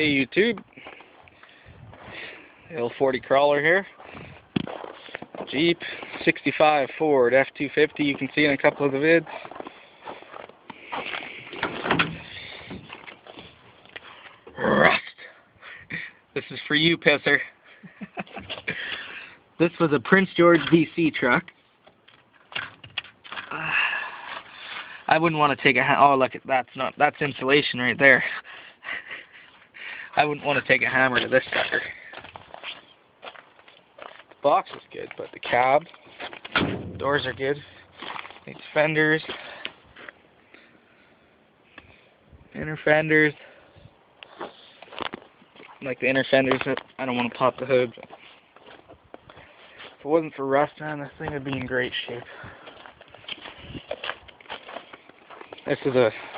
Hey YouTube, L40 crawler here, Jeep 65 Ford F250, you can see in a couple of the vids. Rust. This is for you, pisser. This was a Prince George, BC truck. I wouldn't want to take a oh look, that's insulation right there. I wouldn't want to take a hammer to this sucker. The box is good, but the cab, doors are good. Needs fenders, inner fenders. Like the inner fenders, I don't want to pop the hood. But if it wasn't for rust, man, this thing would be in great shape.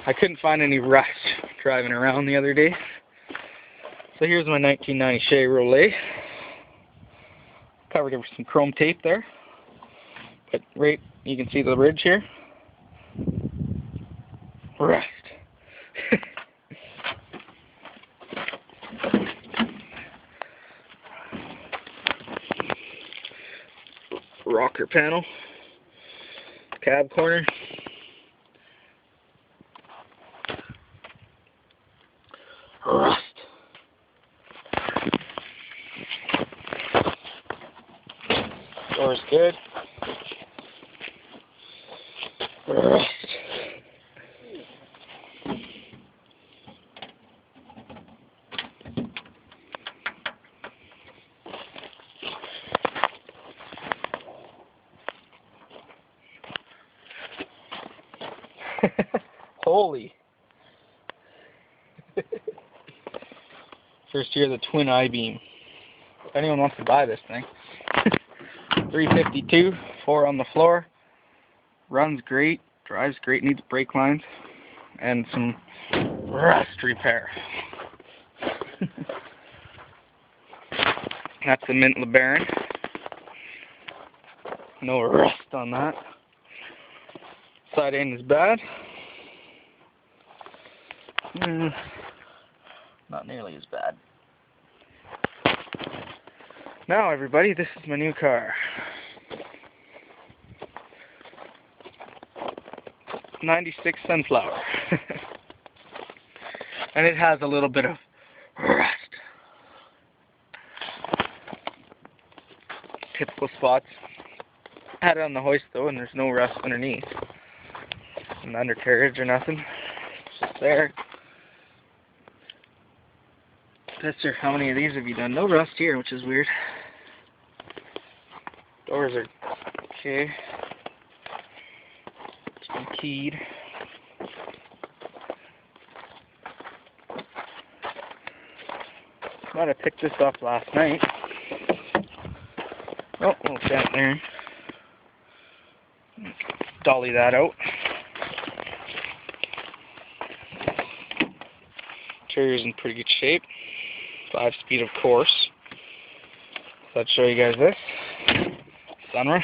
I couldn't find any rust driving around the other day. So here's my 1990 Chevrolet. Covered it with some chrome tape there. But right, you can see the ridge here. Rust. Rocker panel. Cab corner. Rust. Door's good. Rust. Holy. First year of the twin I-beam. If anyone wants to buy this thing. 352, 4 on the floor. Runs great, drives great, needs brake lines, and some rust repair. That's the mint LeBaron. No rust on that. Side end is bad. Not nearly as bad. Now everybody, this is my new car. 96 Sunflower. And it has a little bit of rust. Typical spots. I had it on the hoist though, and there's no rust underneath. An undercarriage or nothing. It's just there. Pisser, how many of these have you done? No rust here, which is weird. Doors are okay. It's been keyed. Might have picked this up last night. Oh, little dent there. Dolly that out. Interior's in pretty good shape. 5-speed, of course. So I'd show you guys this. Sunroof.